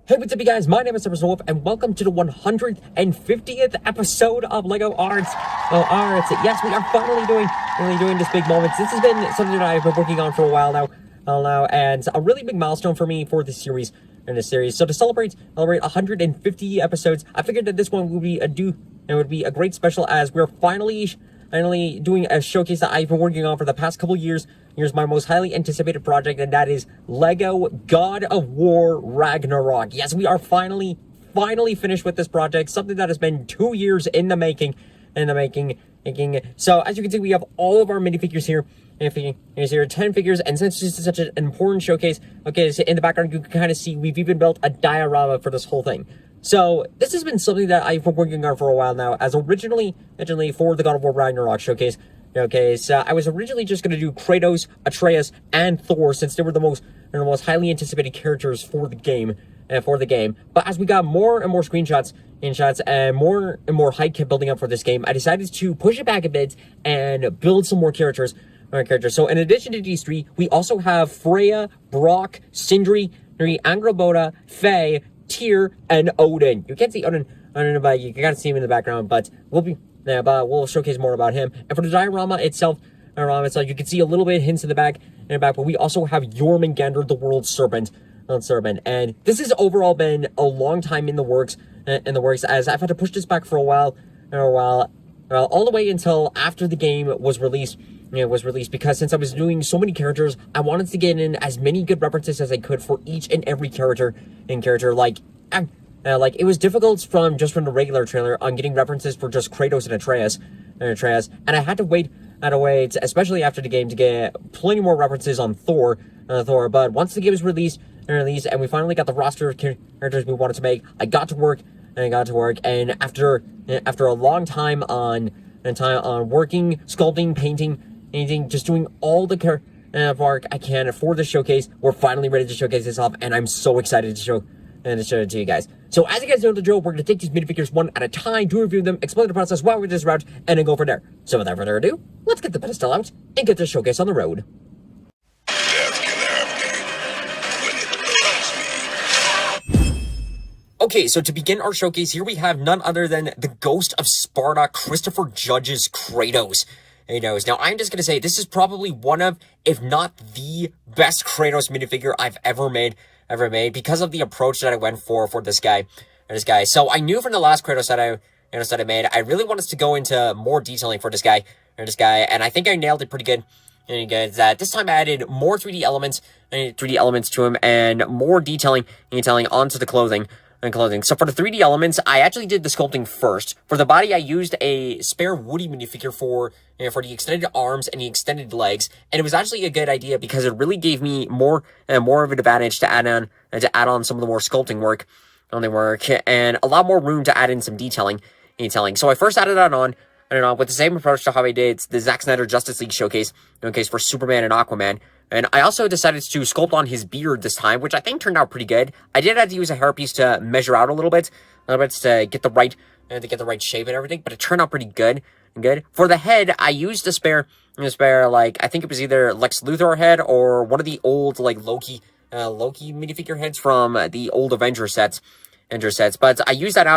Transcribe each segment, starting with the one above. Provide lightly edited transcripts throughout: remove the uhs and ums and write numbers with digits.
Hey, what's up, you guys? My name is Wolf, and welcome to the 150th episode of LEGO Arts. Yes, we are finally doing this big moment. This has been something that I've been working on for a while now, and a really big milestone for me for this series. So to celebrate 150 episodes, I figured that this one would be a great special, as we're finally doing a showcase that I've been working on for the past couple years. Here's my most highly anticipated project, and that is LEGO God of War Ragnarök. Yes, we are finally finished with this project, something that has been 2 years in the making. So as you can see, we have all of our minifigures here. Here's here 10 figures, and since this is such an important showcase, okay, so in the background you can kind of see we've even built a diorama for this whole thing. So this has been something that I've been working on for a while now, as originally for the God of War Ragnarök showcase. Okay, so I was originally just going to do Kratos, Atreus, and Thor, since they were the most highly anticipated characters for the game. But as we got more and more screenshots and more hype kept building up for this game, I decided to push it back a bit and build some more characters. So in addition to these three, we also have Freya, Brok, Sindri, Angrboda, Faye, Tyr, and Odin. You can't see Odin, but you can see him in the background, but we'll showcase more about him. And for the diorama itself, you can see a little bit hints in the back, but we also have Jormungandr, the world serpent. And this has overall been a long time in the works, as I've had to push this back for a while, all the way until after the game was released. Because since I was doing so many characters, I wanted to get in as many good references as I could for each and every character. Like it was difficult from the regular trailer on getting references for just Kratos and Atreus, and I had to wait, especially after the game, to get plenty more references on Thor. But once the game was released, and we finally got the roster of characters we wanted to make, I got to work, and after a long time on working, sculpting, painting, just doing all the work I can for the showcase, we're finally ready to showcase this off, and I'm so excited to show it to you guys. So as you guys know the drill, we're going to take these minifigures one at a time to review them, explain the process while we're this route, and then go from there. So without further ado, let's get the pedestal out and get the showcase on the road. Okay, so to begin our showcase, here we have none other than the Ghost of Sparta, Christopher Judge's Kratos. Now, I'm just going to say, this is probably one of, if not the best Kratos minifigure I've ever made, because of the approach that I went for this guy. So I knew from the last Kratos that I made, I really wanted to go into more detailing for this guy, and I think I nailed it pretty good. That this time I added more 3D elements to him, and more detailing onto the clothing. So for the 3D elements, I actually did the sculpting first. For the body, I used a spare Woody minifigure for the extended arms and the extended legs, and it was actually a good idea because it really gave me more of an advantage to add on some of the more sculpting work and a lot more room to add in some detailing. So I first added that on with the same approach to how I did the Zack Snyder Justice League showcase for Superman and Aquaman. And I also decided to sculpt on his beard this time, which I think turned out pretty good. I did have to use a hairpiece to measure out a little bit to get the right shape and everything, but it turned out pretty good. For the head, I used a spare, like, I think it was either Lex Luthor head or one of the old, like, Loki minifigure heads from the old Avenger sets. But I used that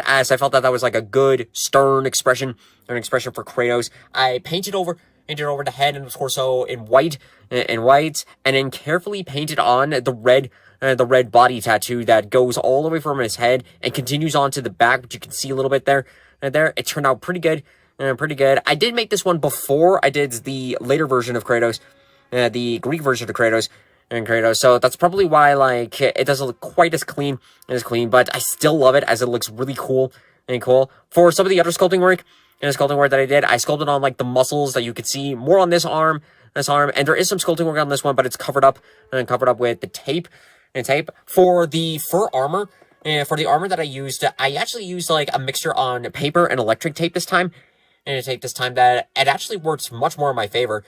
as I felt that was like a good, stern expression for Kratos. I painted over the head and the torso in white, and then carefully painted on the red body tattoo that goes all the way from his head and continues on to the back, which you can see a little bit there. It turned out pretty good. I did make this one before I did the later version of Kratos, the Greek version of Kratos. So that's probably why, like, it doesn't look quite as clean, but I still love it as it looks really cool. For some of the other sculpting work that I did, I sculpted on, like, the muscles that you could see more on this arm, and there is some sculpting work on this one, but it's covered up with the tape. For the fur armor, for the armor that I actually used, like, a mixture on paper and electric tape this time, that it actually works much more in my favor,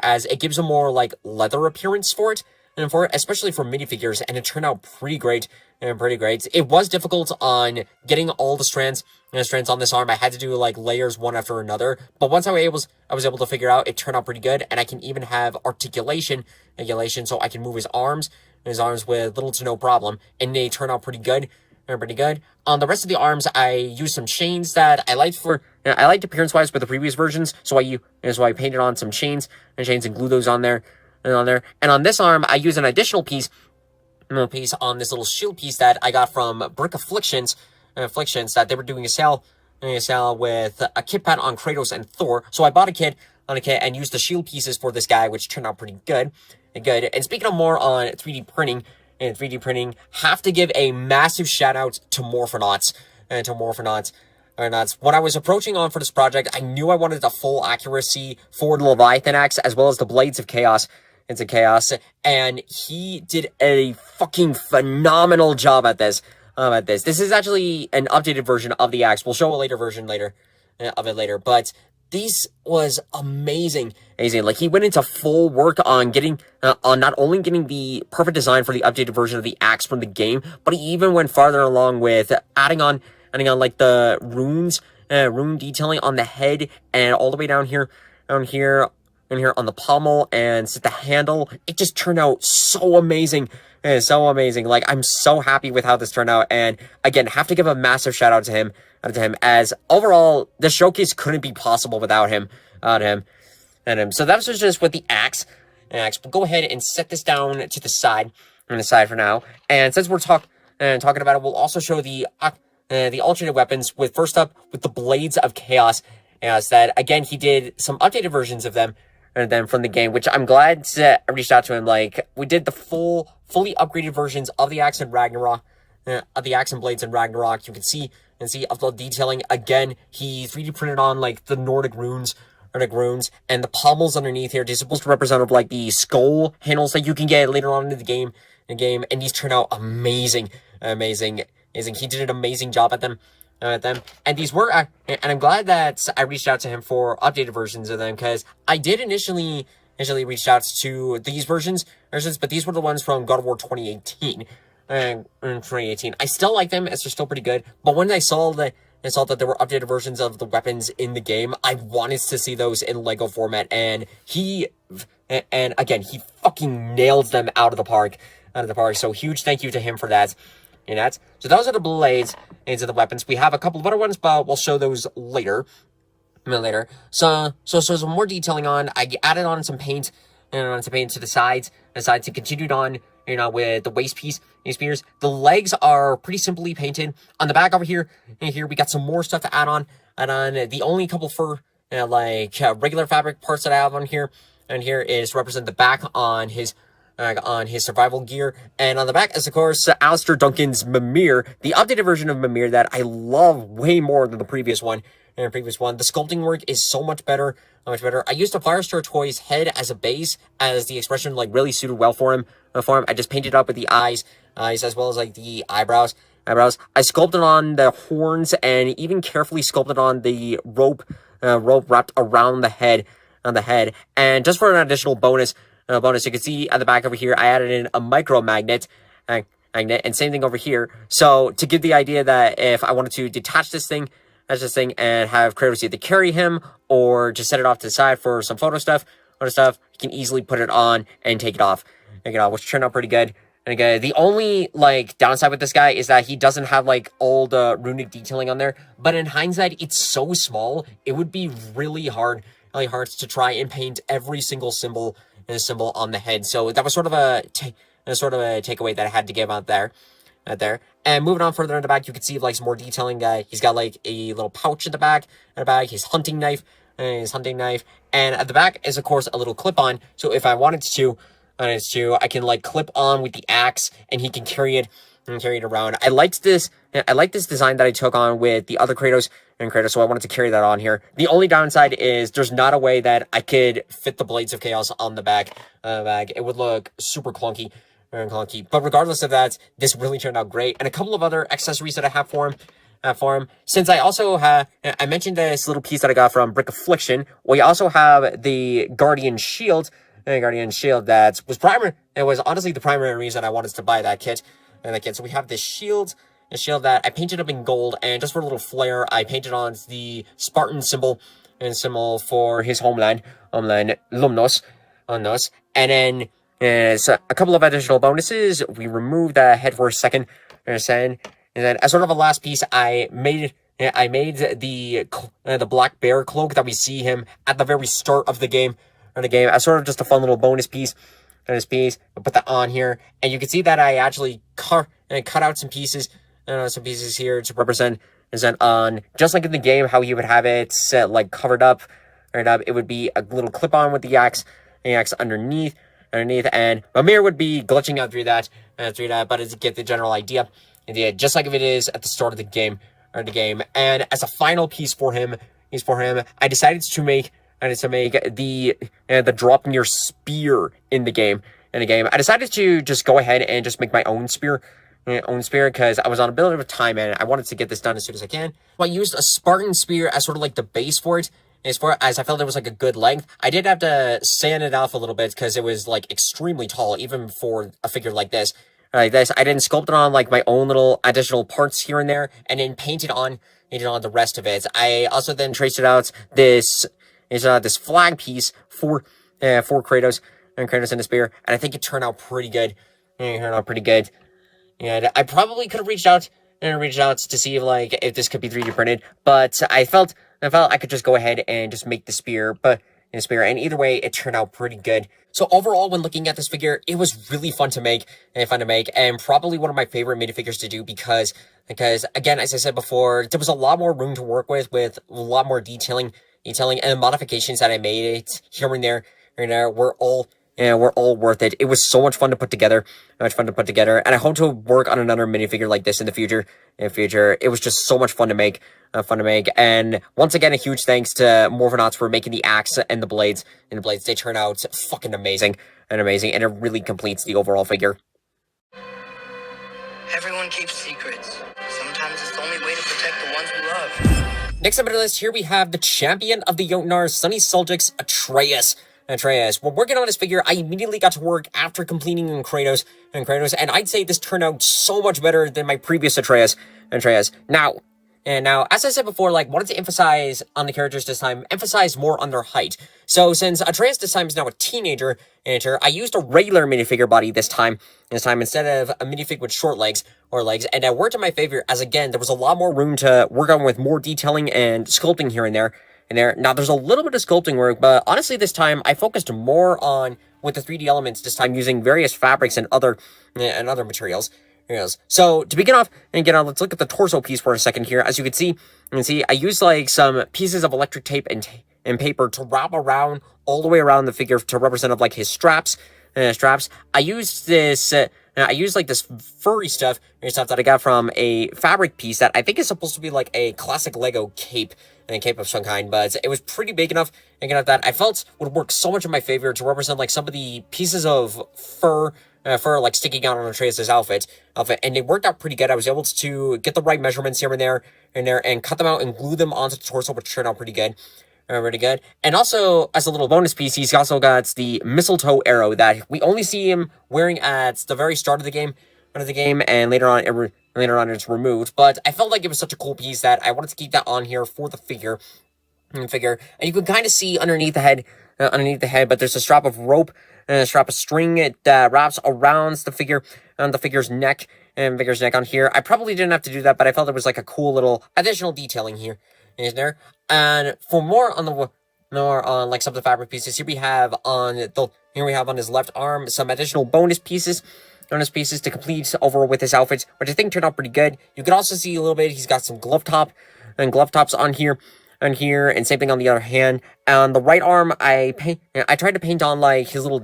as it gives a more, like, leather appearance for it, especially for minifigures, and it turned out pretty great. It was difficult on getting all the strands on this arm. I had to do, like, layers one after another, but once I was able to figure out, it turned out pretty good, and I can even have articulation, so I can move his arms, with little to no problem, and they turn out pretty good. They're pretty good. On the rest of the arms, I used some chains that I liked appearance-wise with the previous versions, so I painted on some chains and glued those on there. And on this arm, I used an additional piece on this little shield piece that I got from Brok Afflictions that they were doing a sale with a kit pad on Kratos and Thor. So I bought a kit and used the shield pieces for this guy, which turned out pretty good. And speaking of more on 3D printing, have to give a massive shout out to Morphonaunts. When I was approaching on for this project, I knew I wanted the full accuracy for the Leviathan axe as well as the Blades of Chaos. And he did a fucking phenomenal job at this. This is actually an updated version of the axe. We'll show a later version of it later, but this was amazing. Like, he went into full work on on not only getting the perfect design for the updated version of the axe from the game, but he even went farther along with adding on like the rune detailing on the head and all the way down here on the pommel and the handle. It just turned out so amazing. Like, I'm so happy with how this turned out, and again, have to give a massive shout out to him, as overall the showcase couldn't be possible without him. So that was just with the axe. We'll go ahead and set this down to the side for now. And since we're talking about it, we'll also show the alternate weapons with the Blades of Chaos. That again, he did some updated versions of them from the game, which I'm glad I reached out to him. Like, we did the fully upgraded versions of the axe and Ragnarok, of the axe and blades in Ragnarok. You can see of the detailing. Again, he 3D printed on like the Nordic runes, and the pommels underneath here. They're supposed to represent like the skull handles that you can get later on in the game. And these turn out amazing. He did an amazing job at them. And these were, and I'm glad that I reached out to him for updated versions of them, because I did initially reached out to these versions, but these were the ones from God of War 2018. In 2018, I still like them, as they're still pretty good. But when I saw that there were updated versions of the weapons in the game, I wanted to see those in Lego format, and again, he fucking nailed them out of the park. So huge thank you to him for that. So those are the blades into the weapons. We have a couple of other ones, but we'll show those later. So some more detailing on. I added on some paint to the sides, and continued on, with the waist piece. The legs are pretty simply painted. On the back over here, we got some more stuff to add on. The only couple for regular fabric parts that I have on here is to represent the back on his survival gear. And on the back is, of course, Alistair Duncan's Mimir, the updated version of Mimir that I love way more than the previous one. The sculpting work is so much better. I used a Firestar toy's head as a base, as the expression really suited well for him. I just painted up with the eyes as well as the eyebrows. I sculpted on the horns and even carefully sculpted on the rope wrapped around the head. And just for an additional bonus, you can see at the back over here, I added in a micro magnet, and same thing over here. So to give the idea that if I wanted to detach this thing and have Kratos either carry him or just set it off to the side for some photo stuff, you can easily put it on and take it off, which turned out pretty good. And again, the only downside with this guy is that he doesn't have all the runic detailing on there. But in hindsight, it's so small, it would be really hard to try and paint every single symbol on the head. So that was sort of a takeaway that I had to give out there. And moving on further in the back, you can see some more detailing. He's got a little pouch in the back, his hunting knife, and at the back is of course a little clip-on. So if I wanted to, I can clip on with the axe, and he can carry it around. I liked this design that I took on with the other Kratos, so I wanted to carry that on here. The only downside is there's not a way that I could fit the Blades of Chaos on the back. It would look super clunky. But regardless of that, this really turned out great. And a couple of other accessories that I have for him. Since I also have, I mentioned this little piece that I got from Brok Affliction. We also have the Guardian Shield. That was honestly the primary reason I wanted to buy that kit. So we have this shield. A shield that I painted up in gold, and just for a little flair, I painted on the Spartan symbol for his homeland, Lumnos. And then So a couple of additional bonuses. We removed the head for a second, and then as sort of a last piece, I made the black bear cloak that we see him at the very start of the game. As sort of just a fun little bonus piece. I put that on here, and you can see that I actually cut out some pieces here to represent on just like in the game how you would have it like covered up. It would be a little clip on with the axe underneath, and Mimir would be glitching out through that, but to get the general idea, just like if it is at the start of the game, And as a final piece for him, I decided to make the drop near spear in the game. I decided to just go ahead and just make my own spear. Because I was on a bit of a time and I wanted to get this done as soon as I can. Well, I used a Spartan spear as sort of like the base for it. As I felt it was like a good length. I did have to sand it off a little bit because it was like extremely tall, even for a figure like this. I didn't sculpt it on like my own little additional parts here and there, and then painted on the rest of it. I also then traced it out this flag piece for Kratos and the spear, and I think it turned out pretty good. And I probably could have reached out to see if this could be 3D printed, but I felt I could just go ahead and just make the spear, and either way, it turned out pretty good. So overall, when looking at this figure, it was really fun to make, and probably one of my favorite minifigures to do because again, as I said before, there was a lot more room to work with a lot more detailing, and the modifications that I made here and there, were all worth it. It was so much fun to put together, and I hope to work on another minifigure like this in the future. It was just so much fun to make, and once again, a huge thanks to Morphonaunts for making the axe and the blades. They turn out fucking amazing, and it really completes the overall figure. Everyone keeps secrets. Sometimes it's the only way to protect the ones we love. Next up on the list, here we have the champion of the Jotnar, Sunny Suljic's Atreus. When working on this figure, I immediately got to work after completing Kratos, and I'd say this turned out so much better than my previous Atreus. Now, as I said before, wanted to emphasize on the characters this time, emphasize more on their height. So since Atreus this time is now a teenager, I used a regular minifigure body this time instead of a minifig with short legs, and I worked in my favor, as again, there was a lot more room to work on with more detailing and sculpting here and there. Now, there's a little bit of sculpting work, but honestly, this time, I focused more on, with the 3D elements, this time using various fabrics and other materials. So, to begin off, let's look at the torso piece for a second here. As you can see, I used, some pieces of electric tape and paper to wrap around, all the way around the figure to represent, his straps. I used this... I used this furry stuff that I got from a fabric piece that I think is supposed to be like a classic Lego cape, of some kind, but it was pretty big enough that I felt would work so much in my favor to represent some of the pieces of fur sticking out on Atreus' outfit, and it worked out pretty good. I was able to get the right measurements here and there, and cut them out and glue them onto the torso, which turned out pretty good. Really good. And also, as a little bonus piece, he's also got the mistletoe arrow that we only see him wearing at the very start of the game, and later on it's removed. But I felt like it was such a cool piece that I wanted to keep that on here for the figure. And you can kind of see underneath the head, but there's a strap of rope and a strap of string that wraps around the figure, on the figure's neck, on here. I probably didn't have to do that, but I felt it was like a cool little additional detailing here. Is there? And for more on some of the fabric pieces, here we have on his left arm some additional bonus pieces to complete over with his outfits, which I think turned out pretty good. You can also see a little bit, he's got some glove tops on here, and same thing on the other hand. On the right arm, I tried to paint on his little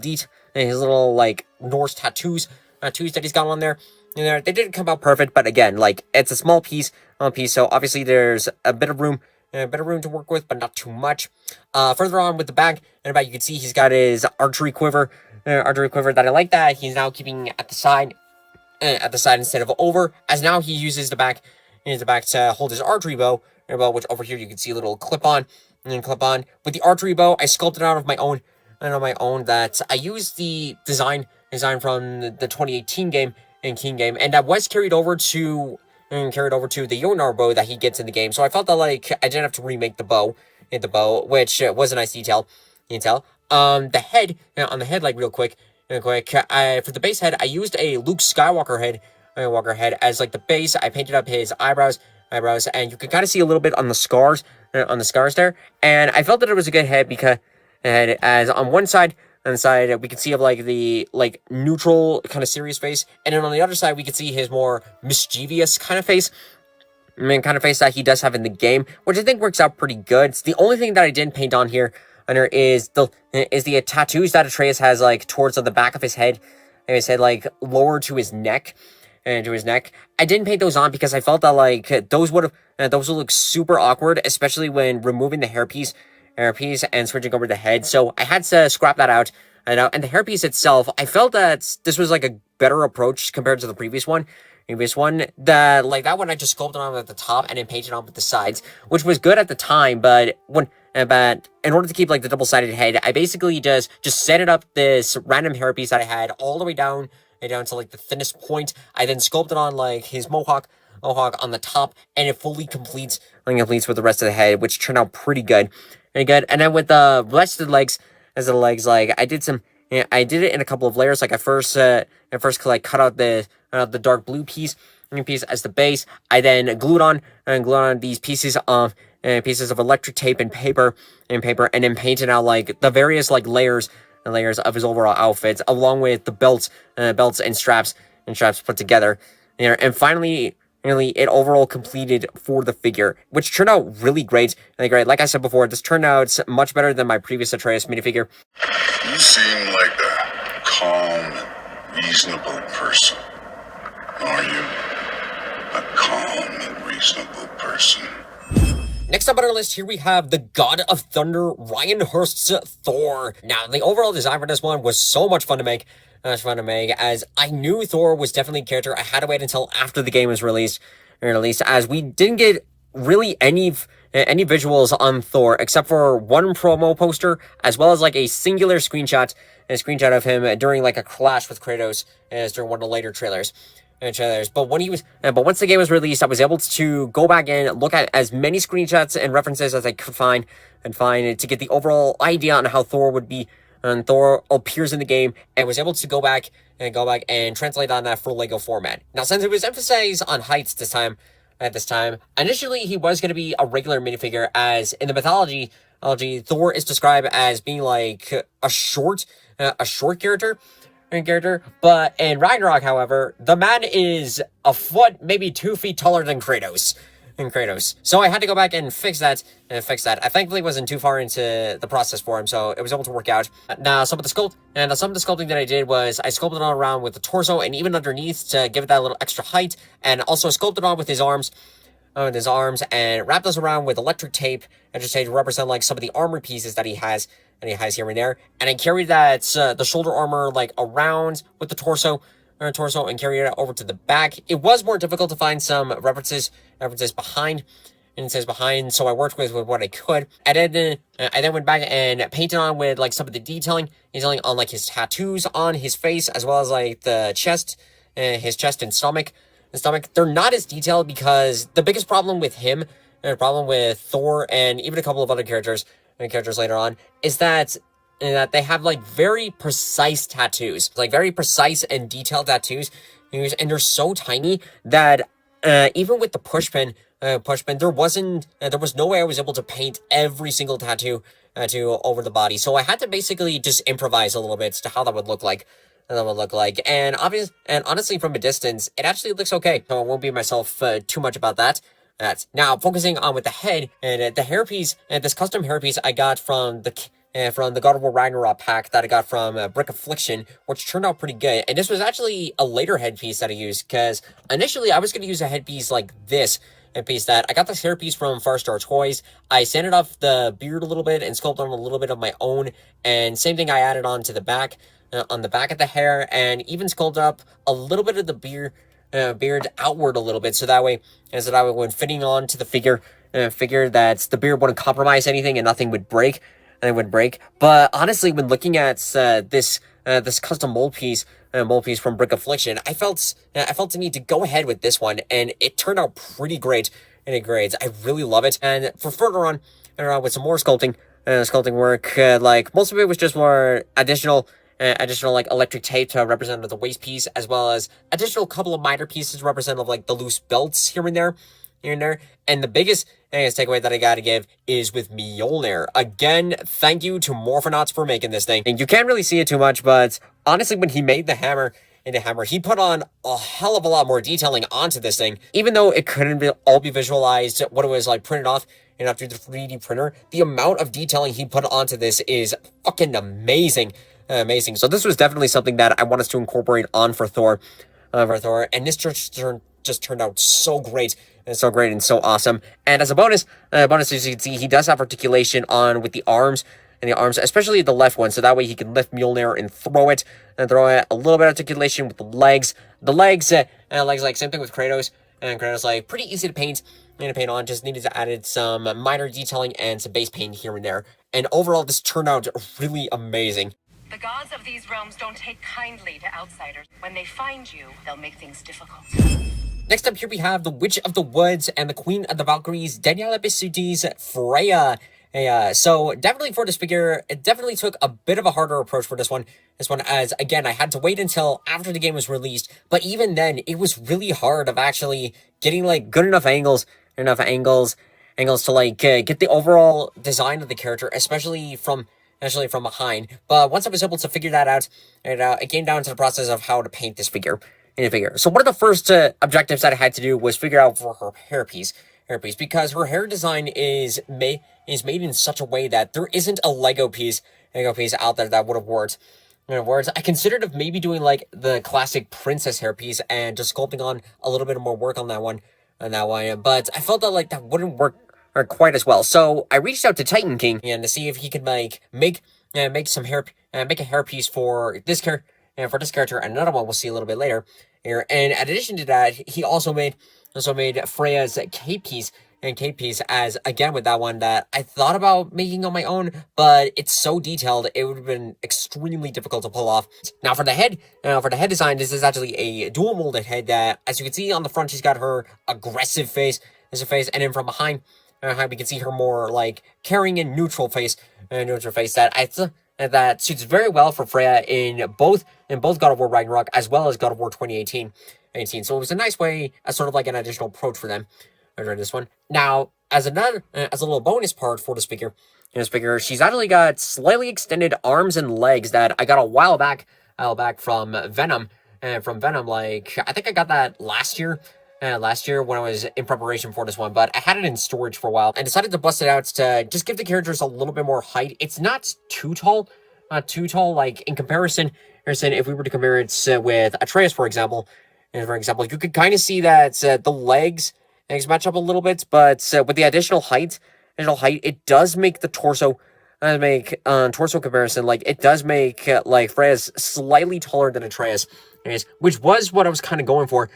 Norse tattoos that he's got on there. They didn't come out perfect, but again, it's a small piece, so obviously there's a bit of room to work with, but not too much. Further on with the back, you can see he's got his archery quiver that I like that he's now keeping at the side instead of over, as now he uses the back to hold his archery bow, which over here you can see a little clip on. With the archery bow, I sculpted out of my own, that I used the design from the 2018 game, and that was carried over to the Jotnar bow that he gets in the game. So I felt that I didn't have to remake the bow, which was a nice detail. The head, on the head, real quick, real quick. For the base head, I used a Luke Skywalker head as like the base. I painted up his eyebrows, and you can kind of see a little bit on the scars, there. And I felt that it was a good head because, as on one side, we could see of like the like neutral kind of serious face, and then on the other side we could see his more mischievous kind of face. Kind of face that he does have in the game, which I think works out pretty good. It's the only thing that I didn't paint on here is the tattoos that Atreus has like towards the back of his head, like lower to his neck. I didn't paint those on because I felt that like those would look super awkward, especially when removing the hairpiece and switching over the head. So I had to scrap that out. And the hairpiece itself, I felt that this was like a better approach compared to the previous one. That one I just sculpted on at the top and then painted on with the sides, which was good at the time. But in order to keep like the double-sided head, I basically just set it up this random hairpiece that I had all the way down to like the thinnest point. I then sculpted on like his mohawk on the top, and it fully completes with the rest of the head, which turned out pretty good. And then with the rest of the legs, like I did it in a couple of layers. Like I first like cut out the dark blue piece as the base. I then glued on these pieces of electric tape and paper, and then painted out like the various like layers of his overall outfits, along with the belts and straps put together. And finally, it overall completed for the figure, which turned out really great. Like I said before, this turned out much better than my previous Atreus minifigure. You seem like a calm and reasonable person. Are you a calm and reasonable person? Next up on our list, here we have the God of Thunder, RAGNARÖK's Thor. Now, the overall design for this one was so much fun to make. As I knew Thor was definitely a character. I had to wait until after the game was released, as we didn't get really any visuals on Thor except for one promo poster, as well as like a singular screenshot of him during like a clash with Kratos during one of the later trailers. But once the game was released, I was able to go back and look at as many screenshots and references as I could find to get the overall idea on how Thor would be. And Thor appears in the game, and was able to go back and translate on that for Lego format. Now, since it was emphasized on heights at this time, initially he was going to be a regular minifigure, as in the mythology, Thor is described as being like a short character. But in Ragnarok, however, the man is a foot, maybe 2 feet taller than Kratos. So I had to go back and fix that. I thankfully wasn't too far into the process for him, so it was able to work out. Now, some of the sculpting that I did was I sculpted on around with the torso and even underneath to give it that little extra height, and also sculpted on with his arms. And wrapped those around with electric tape to represent like some of the armor pieces that he has here and there. And I carried that the shoulder armor like around with the torso and carried it over to the back. It was more difficult to find some references behind. And it says behind, so I worked with what I could. I then went back and painted on with like some of the detailing on like his tattoos on his face, as well as like the chest, his chest and stomach. They're not as detailed because the biggest problem with him, problem with Thor and even a couple of other characters later on, is that they have like very precise tattoos, like very precise and detailed tattoos, and they're so tiny that even with the push pin, there was no way I was able to paint every single tattoo over the body. So I had to basically just improvise a little bit as to how that would look like. And honestly, from a distance, it actually looks okay. So I won't be myself too much about that. Now focusing on with the head and the hairpiece, this custom hairpiece I got from the God of War Ragnarök pack that I got from Brok Affliction, which turned out pretty good. And this was actually a later headpiece that I used, because initially I was going to use a headpiece like this. Headpiece that I got this hairpiece from Farstar Toys. I sanded off the beard a little bit and sculpted on a little bit of my own. And same thing I added on to the back, on the back of the hair, and even sculpted up a little bit of the beard outward a little bit, so that way when fitting on to the figure that the beard wouldn't compromise anything and nothing would break. But honestly, when looking at this custom mold piece from Brok Affliction, I felt the need to go ahead with this one, and it turned out pretty great. And it grades. I really love it. And for further on with some more sculpting work, like most of it was just more additional additional like electric tape to represent the waist piece, as well as additional couple of minor pieces representative like the loose belts here and there. And the biggest takeaway that I gotta give is with Mjolnir. Again, thank you to Morphonaunts for making this thing. And you can't really see it too much, but honestly, when he made the hammer, he put on a hell of a lot more detailing onto this thing. Even though it couldn't all be visualized, what it was like printed off through the 3D printer, the amount of detailing he put onto this is fucking amazing. Amazing. So this was definitely something that I want us to incorporate on for Thor. And this just turned out so great. And so great and so awesome. And as a bonus, as you can see, he does have articulation on with the arms, especially the left one, so that way he can lift Mjolnir and throw it, a little bit of articulation with the legs. The legs, like same thing with Kratos, and Kratos like pretty easy to paint on, just needed to add some minor detailing and some base paint here and there. And overall, this turned out really amazing. The gods of these realms don't take kindly to outsiders. When they find you, they'll make things difficult. Next up here we have the Witch of the Woods and the Queen of the Valkyries, Daniela Bisudi's Freya. So definitely for this figure, it definitely took a bit of a harder approach for this one. As again, I had to wait until after the game was released, but even then, it was really hard of actually getting like good enough angles to like get the overall design of the character, especially from behind. But once I was able to figure that out, it came down to the process of how to paint this figure. So one of the first objectives that I had to do was figure out for her hairpiece, because her hair design is made in such a way that there isn't a Lego piece out there that would have worked. I considered of maybe doing like the classic princess hairpiece and just sculpting on a little bit more work on that one, but I felt that like that wouldn't work quite as well. So I reached out to Titan King and to see if he could make a hairpiece for this character. And for this character, another one we'll see a little bit later here. And in addition to that, he also made Freya's cape piece as, again, with that one that I thought about making on my own, but it's so detailed, it would have been extremely difficult to pull off. Now for the head design, this is actually a dual molded head that, as you can see on the front, she's got her aggressive face, and then from behind, we can see her more like caring and neutral face that suits very well for Freya in both God of War Ragnarök as well as God of War 2018. So it was a nice way, as sort of like an additional approach for them during this one. Now, as a little bonus part for this figure, she's actually got slightly extended arms and legs that I got a while back from Venom. Like I think I got that last year when I was in preparation for this one, but I had it in storage for a while and decided to bust it out to just give the characters a little bit more height. It's not too tall, like in comparison, if we were to compare it with Atreus, for example, you could kind of see that the legs match up a little bit, but with the additional height, it does make the torso comparison, like it does make like Freya's slightly taller than Atreus, which was what I was kind of going for,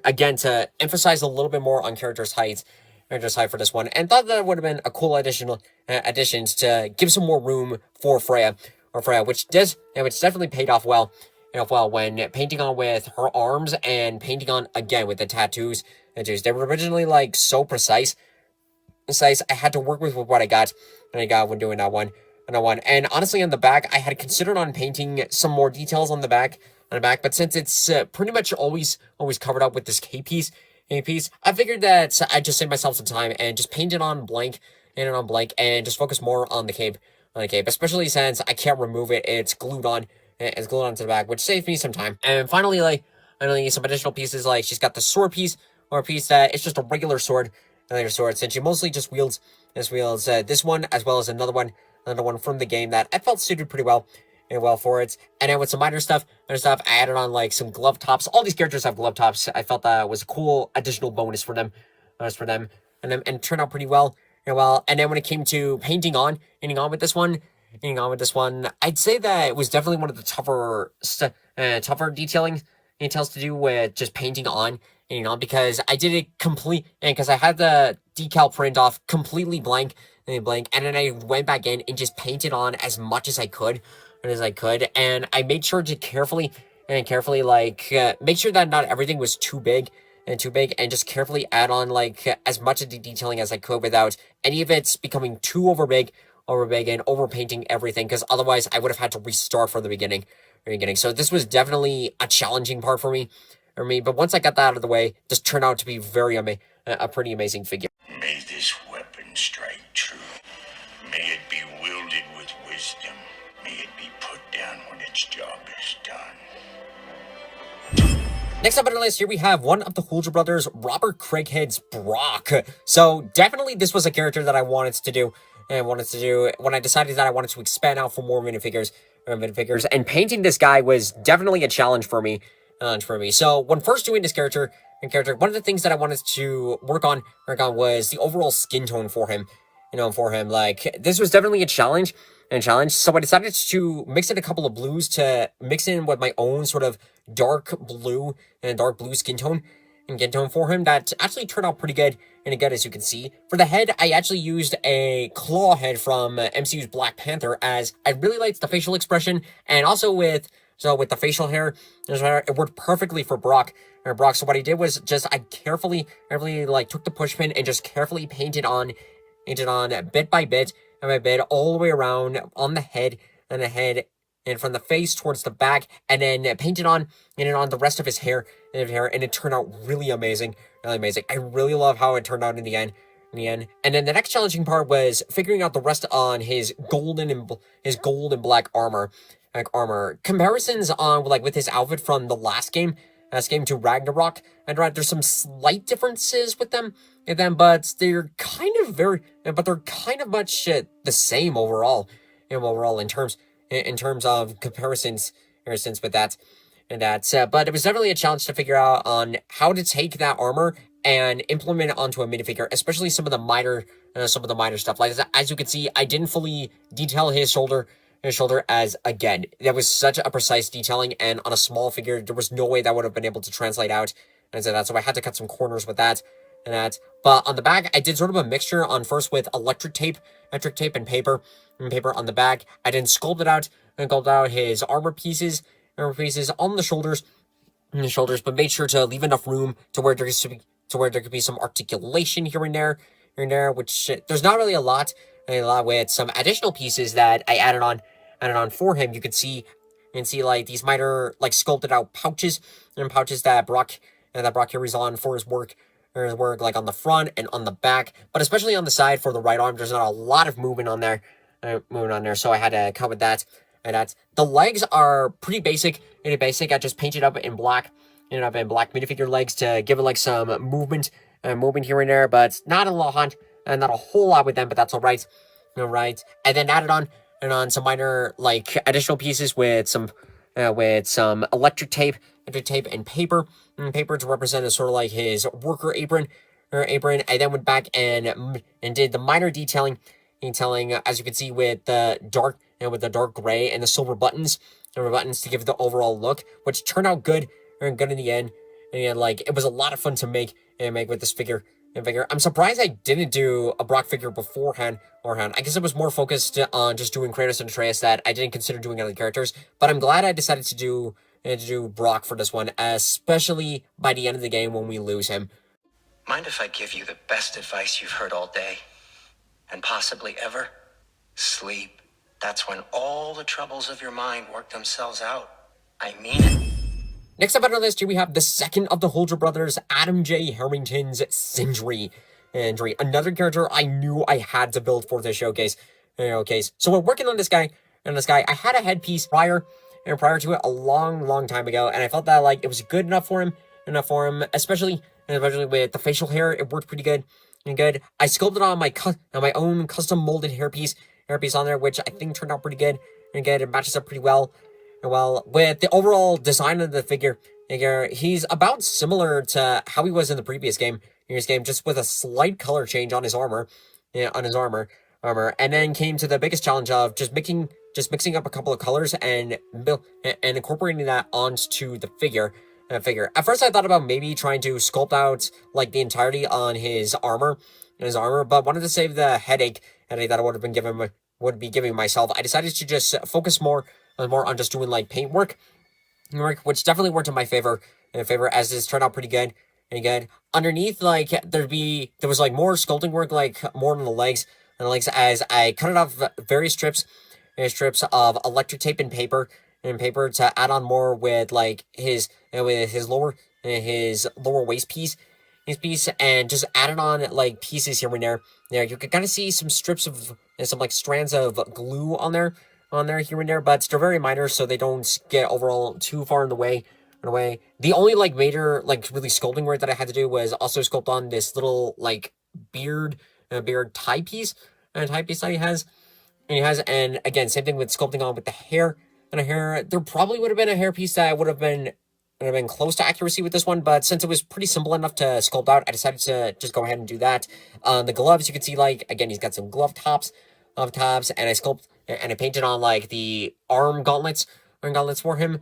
again, to emphasize a little bit more on character's height for this one, and thought that would have been a cool addition to give some more room for Freya, which definitely paid off well, when painting on with her arms and painting on again with the tattoos. They were originally like so precise. I had to work with what I got when doing that one. And honestly, on the back, I had considered on painting some more details on the back, but since it's pretty much always covered up with this cape piece, I figured that I'd just save myself some time and just paint it on blank, and just focus more on the cape, especially since I can't remove it. It's glued on to the back, which saved me some time. And finally, some additional pieces, like she's got the sword piece, or a piece that it's just a regular sword, since she mostly just wields this one, as well as another one from the game that I felt suited pretty well for it. And then with some minor stuff, I added on like some glove tops. All these characters have glove tops. I felt that was a cool additional bonus for them, and it turned out pretty well. And then when it came to painting on with this one, I'd say that it was definitely one of the tougher details to do with just painting on, because I did it complete, and because I had the decal print off completely blank, and then I went back in and just painted on as much as I could, and I made sure to carefully make sure that not everything was too big, and just carefully add on like as much of the detailing as I could without any of it's becoming too over big overpainting everything, because otherwise I would have had to restart from the beginning. So this was definitely a challenging part for me. But once I got that out of the way, this turned out to be a pretty amazing figure. May this weapon strike true. May it be wielded with wisdom. May it be put down when its job is done. Next up on the list, here we have one of the Hulger brothers, Robert Craighead's Brok. So definitely this was a character that I wanted to do. When I decided that I wanted to expand out for more minifigures, and painting this guy was definitely a challenge for me. So when first doing this character, one of the things that I wanted to work on was the overall skin tone for him. Like, this was definitely a challenge. So I decided to mix in a couple of blues to mix in with my own sort of dark blue skin tone for him. That actually turned out pretty good, and again, as you can see. For the head, I actually used a claw head from MCU's Black Panther, as I really liked the facial expression, and also with the facial hair, it worked perfectly for Brok. So what I did was just, I carefully like took the push pin and just carefully painted on bit by bit, all the way around on the head, and from the face towards the back, and then painted on the rest of his hair, and it turned out really amazing. I really love how it turned out in the end. And then the next challenging part was figuring out the rest on his gold and black armor. Comparisons on with his outfit from the last game to Ragnarök, and there's some slight differences with them, but they're kind of much the same overall. In terms of comparisons with that. But it was definitely a challenge to figure out on how to take that armor and implement it onto a minifigure, especially some of the minor stuff. Like, as you can see, I didn't fully detail his shoulder, as, again, that was such a precise detailing, and on a small figure, there was no way that would have been able to translate out, so I had to cut some corners with that. But on the back, I did sort of a mixture on first with electric tape and paper on the back. I then sculpted out his armor pieces on the shoulders, but made sure to leave enough room to where there could be some articulation here and there, which there's not really a lot with some additional pieces that I added on for him. You can see like these minor like sculpted out pouches that Brok carries on for his work, like on the front and on the back, but especially on the side for the right arm. There's not a lot of movement on there, so I had to cut with that. The legs are pretty basic. I just painted up in black minifigure legs to give it like some movement here and there, but not a whole lot with them, but that's all right. And then added on some minor like additional pieces with some electric tape and paper to represent as sort of like his worker apron. I then went back and did the minor detailing, as you can see, with the dark gray and the silver buttons to give the overall look, which turned out good in the end. And like, it was a lot of fun to make with this figure. I'm surprised I didn't do a Brok figure beforehand. I guess it was more focused on just doing Kratos and Atreus, that I didn't consider doing other characters. But I'm glad I decided to do Brok for this one, especially by the end of the game when we lose him. Mind if I give you the best advice you've heard all day? And possibly ever? Sleep. That's when all the troubles of your mind work themselves out. I mean it. Next up on our list, here we have the second of the Hulger brothers, Adam J. Harrington's Sindri. Another character I knew I had to build for this showcase. So when working on this guy, I had a headpiece prior to it a long time ago, and I felt that like it was good enough for him, especially with the facial hair. It worked pretty good. I sculpted on my own custom molded hairpiece on there, which I think turned out pretty good. It matches up pretty well. With the overall design of the figure, he's about similar to how he was in the previous game. Just with a slight color change on his armor, and then came to the biggest challenge of just mixing up a couple of colors and incorporating that onto the figure. At first, I thought about maybe trying to sculpt out like the entirety on his armor, but wanted to save the headache that I would be giving myself. I decided to just focus more on just doing like paint work, which definitely worked in my favor, as this turned out pretty good. Underneath, like there was like more sculpting work, like more on the legs, as I cut it off various strips of electric tape and paper to add on more with like his lower waist piece. And just added on like pieces here and there. There you can kind of see some strips of some like strands of glue on there here and there, but they're very minor, so they don't get overall too far in the way. The only like major like really sculpting work that I had to do was also sculpt on this little like beard tie piece that he has. And again, same thing with sculpting on with the hair. There probably would have been a hair piece that would have been close to accuracy with this one, but since it was pretty simple enough to sculpt out, I decided to just go ahead and do that. The gloves, you can see, like, again, he's got some glove tops, and I painted on, like, the arm gauntlets for him.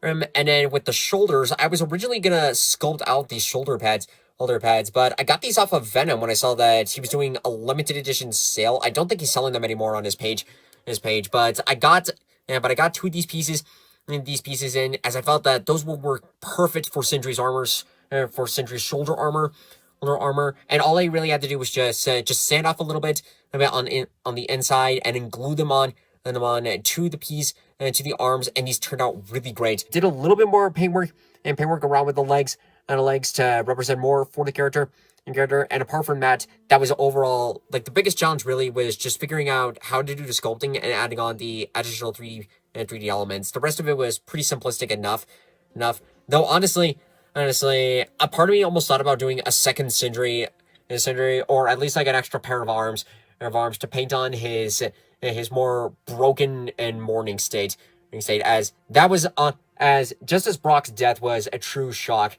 And then with the shoulders, I was originally gonna sculpt out these shoulder pads, but I got these off of Venom when I saw that he was doing a limited edition sale. I don't think he's selling them anymore on his page, but I got two of these pieces in, as I felt that those will work perfect for Sindri's for Sindri's shoulder armor, and all I really had to do was just sand off a little bit on the inside and then glue them on to the piece and to the arms, and these turned out really great. Did a little bit more paintwork around with the legs to represent more for the character. And apart from that, that was overall, like, the biggest challenge really was just figuring out how to do the sculpting and adding on the additional 3D elements. The rest of it was pretty simplistic enough. Though honestly, a part of me almost thought about doing a second Sindri, or at least like an extra pair of arms to paint on his more broken and mourning state, as that was as just as Brok's death was a true shock,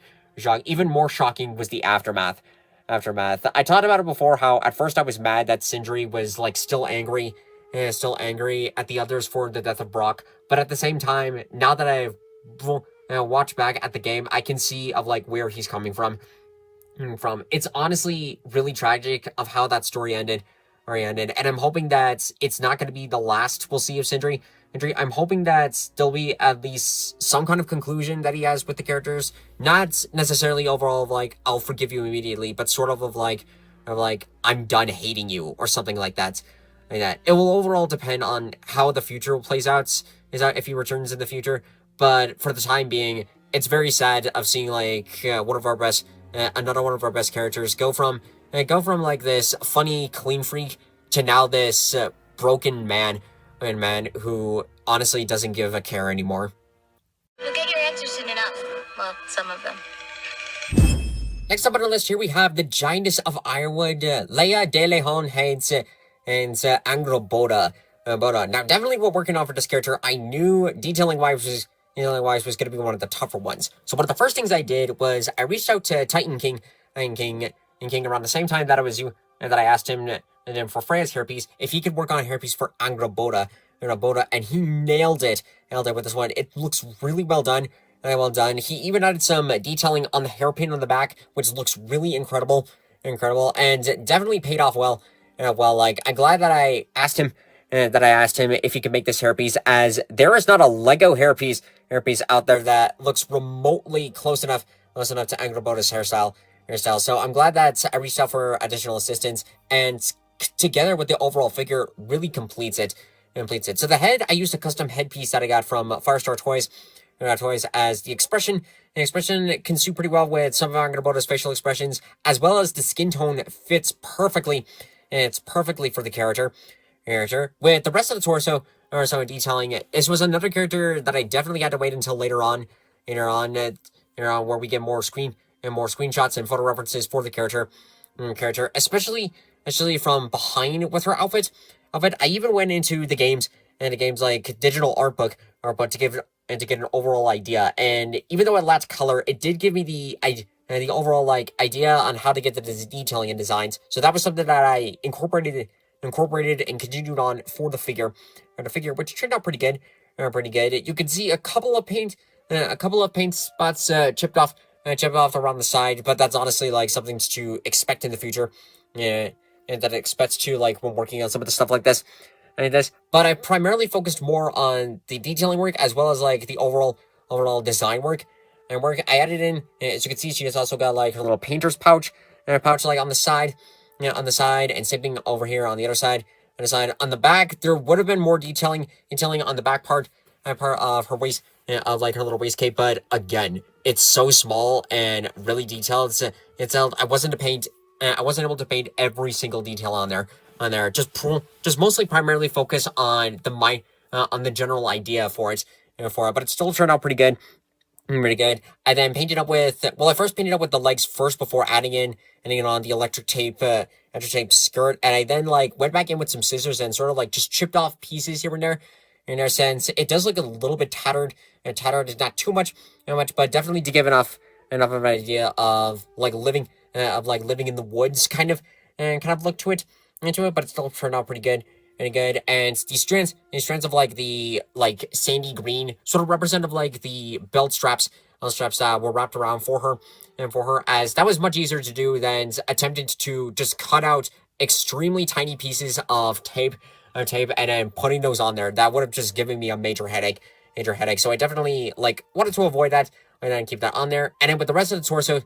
even more shocking was the aftermath. I talked about it before, how at first I was mad that Sindri was like still angry at the others for the death of Brok, but at the same time, now that I've watched back at the game, I can see of like where he's coming from. It's honestly really tragic of how that story ended, and I'm hoping that it's not going to be the last we'll see of Sindri. I'm hoping that there'll be at least some kind of conclusion that he has with the characters. Not necessarily overall of like, I'll forgive you immediately, but sort of like, I'm done hating you, or something like that. It will overall depend on how the future plays out, if he returns in the future. But for the time being, it's very sad of seeing like another one of our best characters go from like this funny clean freak to now this broken man who honestly doesn't give a care anymore. You'll get your answers soon enough. Well, some of them. Next up on the list here, we have the Giantess of Ironwood, Leia de Leon Haynes, and Angrboda. Now, definitely we're working on for this character. I knew detailing-wise was going to be one of the tougher ones. So one of the first things I did was I reached out to Titan King around the same time that I asked him for Freya's hairpiece if he could work on a hairpiece for Angrboda, and he nailed it with this one. It looks really well done. He even added some detailing on the hairpin on the back, which looks really incredible, and definitely paid off well. Like, I'm glad that I asked him if he could make this hairpiece, as there is not a Lego hairpiece out there that looks remotely close enough to Angrboda's hairstyle. So I'm glad that I reached out for additional assistance, and together with the overall figure, really completes it. So the head, I used a custom headpiece that I got from Firestar Toys, as the expression can suit pretty well with some of Angrboda's facial expressions, as well as the skin tone fits perfectly. And it's perfectly for the character. With the rest of the torso detailing, this was another character that I definitely had to wait until later on, where we get more screenshots and photo references for the character, especially from behind with her outfit. I even went into the games like digital art book to get an overall idea. And even though it lacked color, it did give me the overall like idea on how to get the detailing and designs. So that was something that I incorporated and continued on for the figure, which turned out pretty good. You can see a couple of paint spots chipped off around the side, but that's honestly like something to expect in the future. Yeah, and that expects to like when working on some of the stuff like this. But I primarily focused more on the detailing work as well as like the overall design work. I added in, as you can see, she has also got like her little painter's pouch like on the side, on the side, and same thing over here on the other side. On the back, there would have been more detailing on the back part of her waist, of like her little waist cape. But again, it's so small and really detailed. I wasn't able to paint every single detail on there. Just mostly primarily focus on the general idea for it, but it still turned out pretty good. Pretty good. I then painted up with, I first painted up with the legs first before adding on the electric tape skirt, and I then like went back in with some scissors and sort of like just chipped off pieces here and there. In a sense, it does look a little bit tattered, is not too much, but definitely to give enough of an idea of like living in the woods kind of look to it, but it still turned out pretty good. And these strands of like the like sandy green sort of representative like the belt straps that were wrapped around for her, as that was much easier to do than attempting to just cut out extremely tiny pieces of tape and then putting those on there. That would have just given me a major headache. So I definitely like wanted to avoid that and then keep that on there. And then with the rest of the torso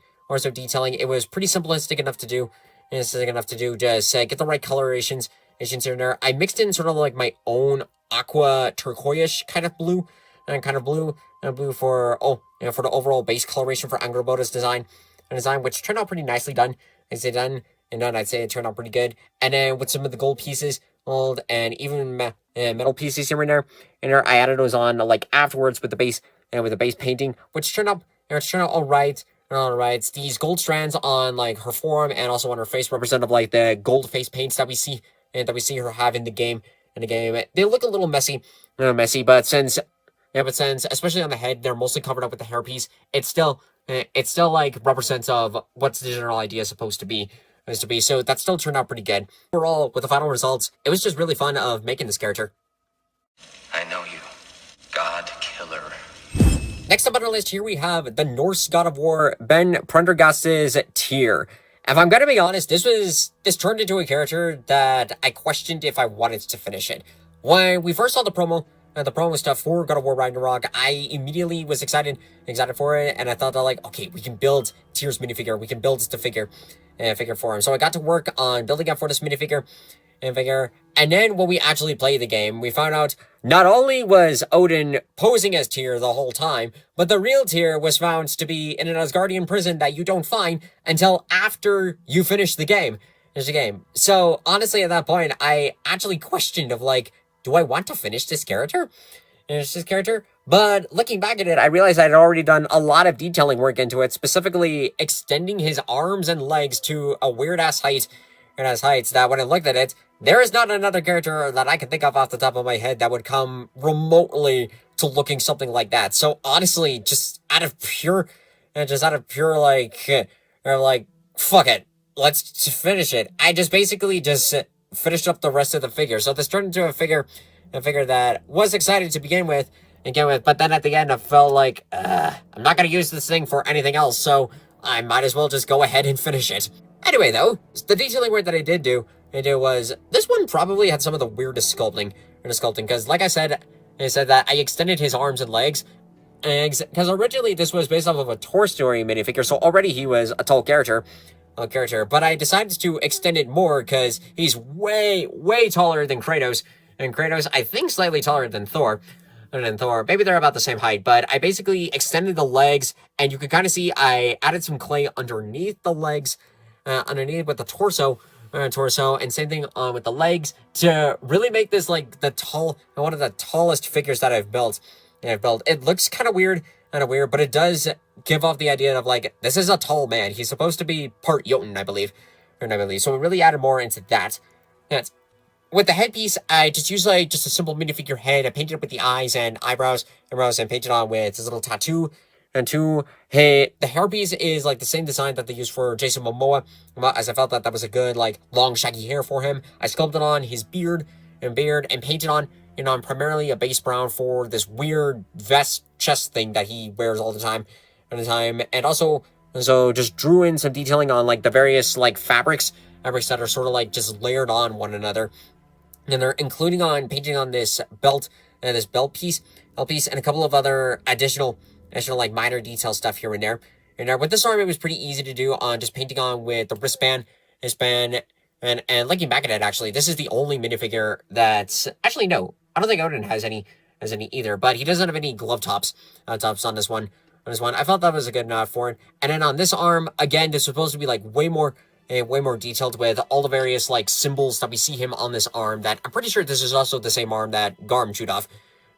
detailing, it was pretty simplistic enough to do. Just get the right colorations in there. I mixed in sort of like my own aqua turquoise kind of blue for the overall base coloration for Angrboda's design, which turned out pretty nicely done. I'd say it turned out pretty good. And then with some of the gold pieces, and even metal pieces here and there, I added those on like afterwards with the base painting, which turned out all right. These gold strands on like her forearm and also on her face represent of like the gold face paints that we see her have in the game. They look a little messy, but since especially on the head, they're mostly covered up with the hairpiece. It's still like represents of what's the general idea supposed to be. So that still turned out pretty good. Overall, with the final results, it was just really fun of making this character. I know you, God Killer. Next up on our list here, we have the Norse god of war, Ben Prendergast's Tyr. If I'm gonna be honest, this turned into a character that I questioned if I wanted to finish it. When we first saw the promo stuff for God of War Ragnarök, I immediately was excited for it, and I thought that like, okay, we can build Tyr's minifigure, we can build the figure for him. So I got to work on building up for this minifigure, and then when we actually played the game, we found out not only was Odin posing as Tyr the whole time, but the real Tyr was found to be in an Asgardian prison that you don't find until after you finish the game. So honestly, at that point, I actually questioned of like, do I want to finish this character? But looking back at it, I realized I'd already done a lot of detailing work into it, specifically extending his arms and legs to a weird-ass heights, that when I looked at it, there is not another character that I can think of off the top of my head that would come remotely to looking something like that. So honestly, just out of pure like, fuck it, let's finish it. I just basically finished up the rest of the figure. So this turned into a figure that was excited to begin with, but then at the end I felt like, I'm not going to use this thing for anything else, so I might as well just go ahead and finish it. Anyway, though, the detailing work that I did was, this one probably had some of the weirdest sculpting, because like I said that I extended his arms and legs, because originally this was based off of a Thor story minifigure, so already he was a tall character, but I decided to extend it more because he's way, way taller than Kratos, and Kratos, I think, slightly taller than Thor. Maybe they're about the same height, but I basically extended the legs, and you can kind of see I added some clay underneath the legs, underneath with the torso, and same thing with the legs to really make this like one of the tallest figures that I've built. It looks kind of weird, but it does give off the idea of like, this is a tall man. He's supposed to be part Jotun, I believe. So we really added more into that. With the headpiece, I just used like just a simple minifigure head. I painted it with the eyes and eyebrows, and painted on with this little tattoo. Hey, the hairpiece is like the same design that they used for Jason Momoa, as I felt that was a good like long shaggy hair for him. I sculpted on his beard and painted on primarily a base brown for this weird vest chest thing that he wears all the time, and also just drew in some detailing on like the various like fabrics that are sort of like just layered on one another, and they're including on painting on this belt piece, and a couple of other additional like minor detail stuff here and there. And with this arm, it was pretty easy to do on just painting on with the wristband, And looking back at it, actually, this is the only minifigure that's... Actually, no. I don't think Odin has any either, but he doesn't have any glove tops on this one. I felt that was a good enough for it. And then on this arm, again, this is supposed to be, like, way more detailed with all the various, like, symbols that we see him on this arm that I'm pretty sure this is also the same arm that Garm chewed off.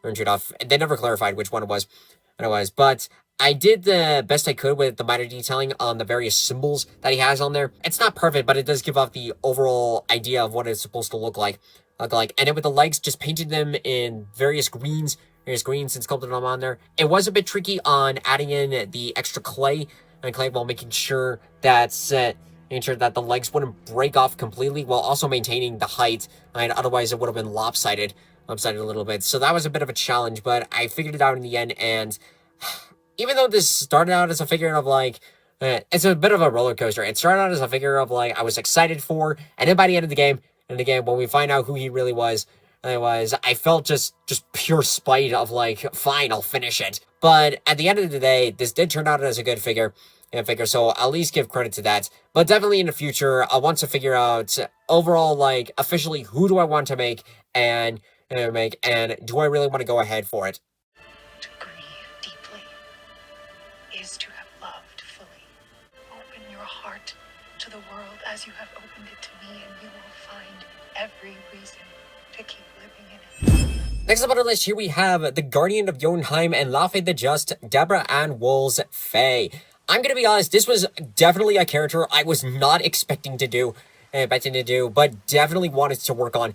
They never clarified which one it was. But I did the best I could with the minor detailing on the various symbols that he has on there. It's not perfect, but it does give off the overall idea of what it's supposed to look like. And then with the legs, just painted them in various greens and sculpted them on there. It was a bit tricky on adding in the extra clay while making sure that the legs wouldn't break off completely while also maintaining the height. And otherwise, it would have been lopsided a little bit. So that was a bit of a challenge, but I figured it out in the end. And even though this started out as a figure of, like, it's a bit of a roller coaster. It started out as a figure of, like, I was excited for, and then by the end of the game, when we find out who he really was, I felt just pure spite of, like, fine, I'll finish it. But at the end of the day, this did turn out as a good figure, so I'll at least give credit to that. But definitely in the future, I want to figure out overall, like, officially, who do I want to make, and do I really want to go ahead for it? To grieve deeply is to have loved fully. Open your heart to the world as you have opened it to me, and you will find every reason to keep living in it. Next up on our list here we have the Guardian of Jotunheim and La Faye the Just, Deborah Ann Wool's Faye. I'm gonna be honest, this was definitely a character I was not expecting to do, but definitely wanted to work on.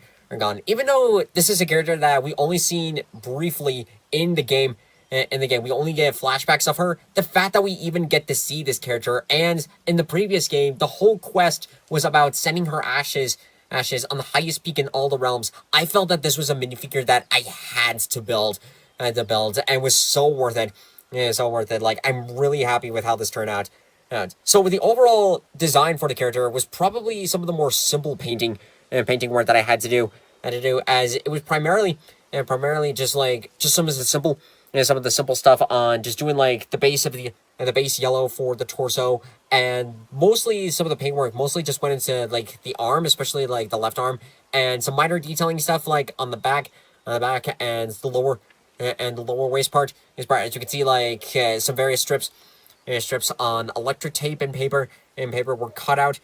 Even though this is a character that we only seen briefly in the game, we only get flashbacks of her. The fact that we even get to see this character, and in the previous game, the whole quest was about sending her ashes on the highest peak in all the realms. I felt that this was a minifigure that I had to build, and was so worth it. Yeah, so worth it. Like, I'm really happy with how this turned out. So with the overall design for the character was probably some of the more simple painting work that I had to do, as it was primarily just some of the simple stuff on just doing, like, the base yellow for the torso, and mostly some of the paintwork mostly just went into, like, the arm, especially, like, the left arm, and some minor detailing stuff, like, on the back and the lower waist part. As you can see, like, some various strips on electric tape and paper were cut out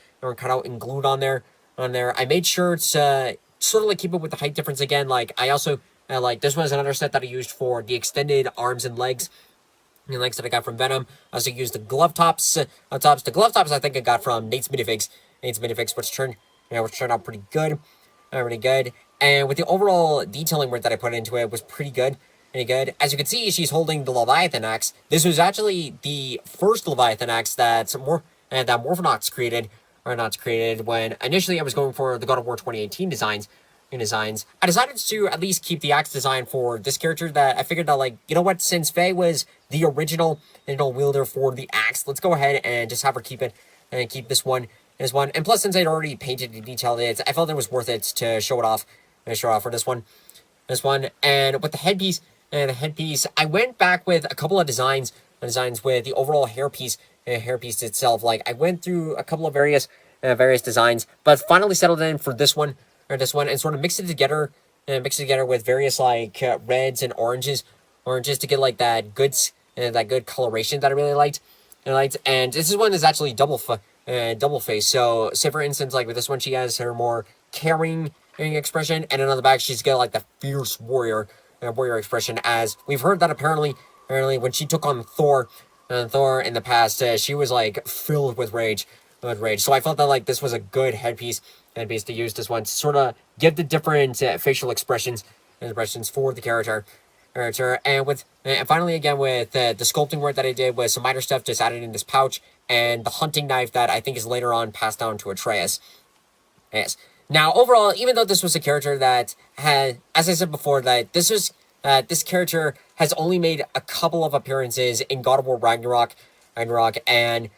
and glued on there. I made sure to sort of, like, keep it with the height difference again. Like, I also this was another set that I used for the extended arms and legs. The legs that I got from Venom. I also used the glove tops. The glove tops I think I got from Nate's Minifigs, which turned out pretty good. And with the overall detailing work that I put into it was pretty good. As you can see, she's holding the Leviathan axe. This was actually the first Leviathan axe that Morphonaunts created when initially I was going for the God of War 2018 designs. I decided to at least keep the axe design for this character, that I figured that, like, you know what, since Faye was the original wielder for the axe, let's go ahead and just have her keep it, and keep this one. And plus, since I'd already painted and detailed it, I felt it was worth it to show it off for this one. And with the headpiece, I went back with a couple of designs with the overall hairpiece itself. Like, I went through a couple of various designs, but finally settled in for this one, and sort of mixed it together with various, like, reds and oranges to get, like, that good coloration that I really liked. And this one is actually double face. So, say for instance, like with this one, she has her more caring expression, and then on the back she's got, like, the fierce warrior expression. As we've heard that apparently when she took on Thor in the past, she was, like, filled with rage. So I felt that, like, this was a good headpiece to use this one to sort of give the different facial expressions for the character. And finally, again, with the sculpting work that I did with some minor stuff just added in this pouch, and the hunting knife that I think is later on passed down to Atreus. Yes. Now, overall, even though this was a character that had, as I said before, that this character has only made a couple of appearances in God of War Ragnarök, and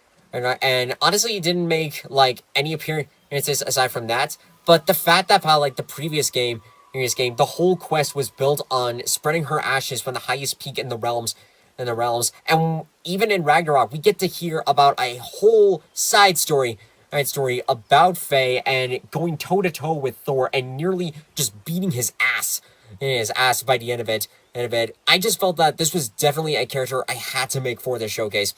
honestly, he didn't make, like, any appearances aside from that. But the fact that, like, the previous game, the whole quest was built on spreading her ashes from the highest peak in the realms. And even in Ragnarok, we get to hear about a whole side story story about Faye and going toe-to-toe with Thor and nearly just beating his ass by the end of it. I just felt that this was definitely a character I had to make for this showcase.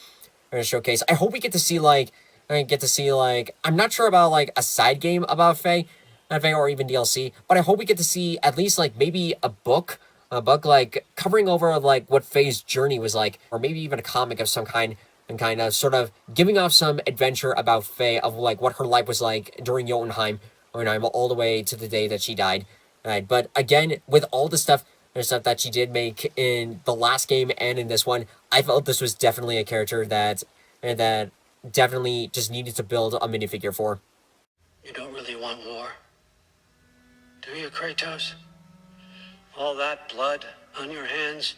I hope we get to see I'm not sure about like a side game about Faye, or even DLC, but I hope we get to see at least like maybe a book like covering over like what Faye's journey was like, or maybe even a comic of some kind, and kind of sort of giving off some adventure about Faye of like what her life was like during Jotunheim all the way to the day that she died. Right, but again, with all the stuff that she did make in the last game and in this one, I felt this was definitely a character that definitely just needed to build a minifigure for. You don't really want war, do you, Kratos? All that blood on your hands,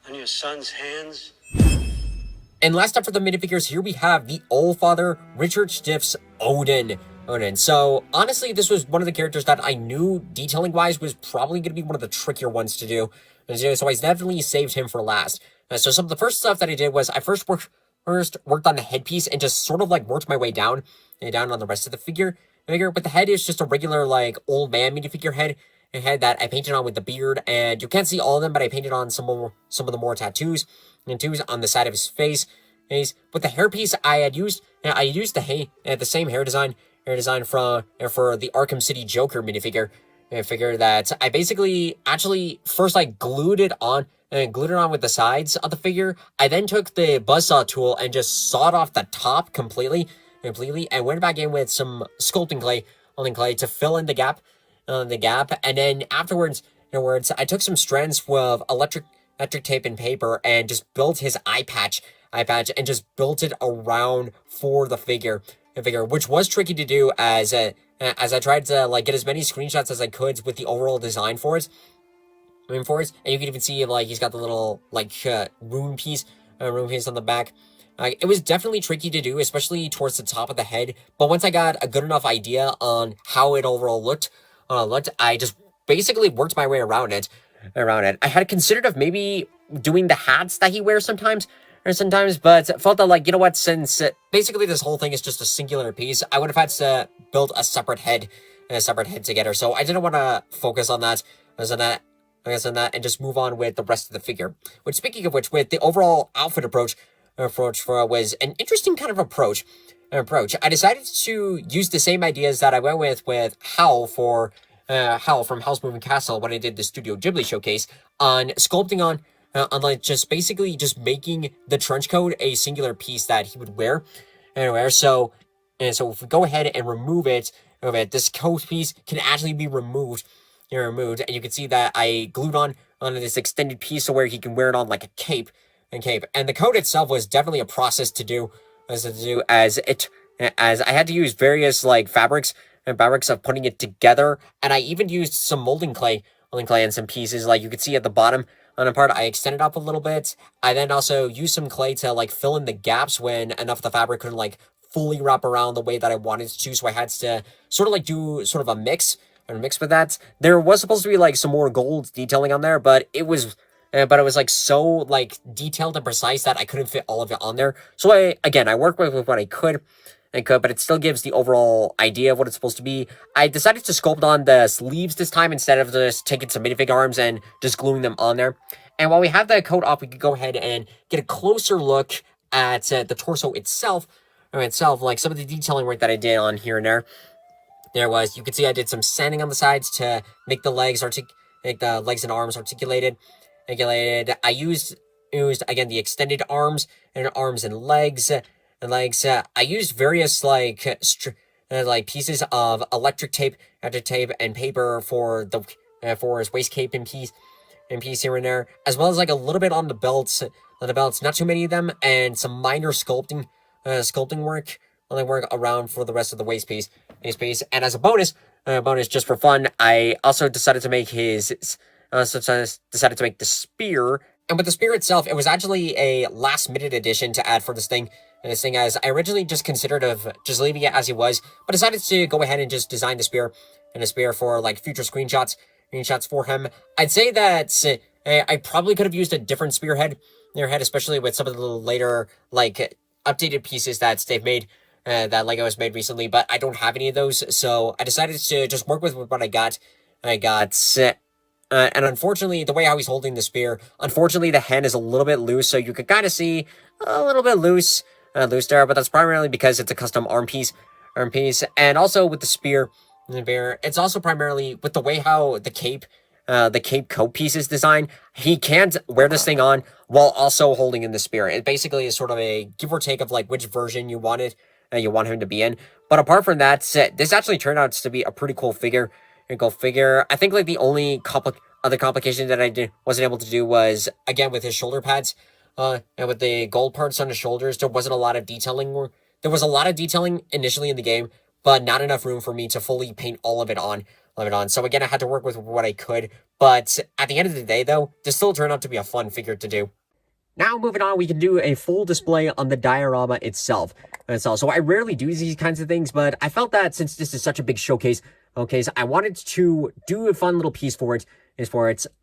on your son's hands. And last up for the minifigures, here we have the Allfather Richard Stiff's Odin. So, honestly, this was one of the characters that I knew, detailing-wise, was probably going to be one of the trickier ones to do. So I definitely saved him for last. So some of the first stuff that I did was I first worked on the headpiece and just sort of like worked my way down on the rest of the figure. But the head is just a regular like old man minifigure head. A head that I painted on with the beard, and you can't see all of them, but I painted on some of the more tattoos on the side of his face. With the hairpiece, I used the same hair design for the Arkham City Joker minifigure. A figure that I basically actually first like glued it on with the sides of the figure. I then took the buzzsaw tool and just sawed off the top completely, and went back in with some sculpting clay to fill in the gap. And then afterwards, I took some strands of electric tape and paper and just built his eye patch, and just built it around for the figure, which was tricky to do as I tried to like get as many screenshots as I could with the overall design for it. And you can even see like he's got the little like rune piece on the back. It was definitely tricky to do, especially towards the top of the head. But once I got a good enough idea on how it overall looked, I just basically worked my way around it. I had considered of maybe doing the hats that he wears sometimes, but felt that like, you know what, since basically this whole thing is just a singular piece, I would have had to build a separate head together. So I didn't want to focus on that, and just move on with the rest of the figure. Which, speaking of which, with the overall outfit approach was an interesting kind of approach. I decided to use the same ideas that I went with Hal from Howl's Moving Castle when I did the Studio Ghibli showcase on sculpting on like just basically just making the trench coat a singular piece that he would wear. So if we go ahead and remove it, this coat piece can actually be removed, and you can see that I glued on this extended piece so where he can wear it on like a cape. And the coat itself was definitely a process to do, as I had to use various like fabrics of putting it together, and I even used some molding clay and some pieces. Like you could see at the bottom on a part, I extended up a little bit. I then also used some clay to like fill in the gaps when enough of the fabric couldn't like fully wrap around the way that I wanted it to. So I had to sort of like do sort of a mix with that. There was supposed to be like some more gold detailing on there, but it was like so like detailed and precise that I couldn't fit all of it on there. So I worked with what I could, but it still gives the overall idea of what it's supposed to be. I decided to sculpt on the sleeves this time instead of just taking some minifig arms and just gluing them on there. And while we have the coat off, we could go ahead and get a closer look at the torso itself, like some of the detailing work that I did on here and there. You can see I did some sanding on the sides to make the legs and arms articulated. I used again the extended arms and legs. I used various like pieces of electric tape and paper for his waist cape and piece here and there, as well as like a little bit on the belts, not too many of them, and some minor sculpting work around for the rest of the waist piece. And as a bonus just for fun, I also decided to make the spear. And with the spear itself, it was actually a last-minute addition to add for this thing. As I originally just considered of just leaving it as it was, but decided to go ahead and just design the spear for like future screenshots for him. I'd say that I probably could have used a different spearhead, especially with some of the later like updated pieces that they've made that Lego has made recently, but I don't have any of those, so I decided to just work with what I got. And unfortunately, the way how he's holding the spear, unfortunately, the hand is a little bit loose, so you can kind of see a little bit loose there, but that's primarily because it's a custom arm piece, and also with the spear, it's also primarily with the way how the cape coat piece is designed. He can't wear this thing on while also holding in the spear. It basically is sort of a give or take of like which version you want him to be in. But apart from that, this actually turned out to be a pretty cool figure. I think like the only other complication that I wasn't able to do was, again, with his shoulder pads, and with the gold parts on his shoulders, there wasn't a lot of detailing. There was a lot of detailing initially in the game, but not enough room for me to fully paint all of it on. So again, I had to work with what I could. But at the end of the day, though, this still turned out to be a fun figure to do. Now, moving on, we can do a full display on the diorama itself. So I rarely do these kinds of things, but I felt that since this is such a big showcase, I wanted to do a fun little piece for it.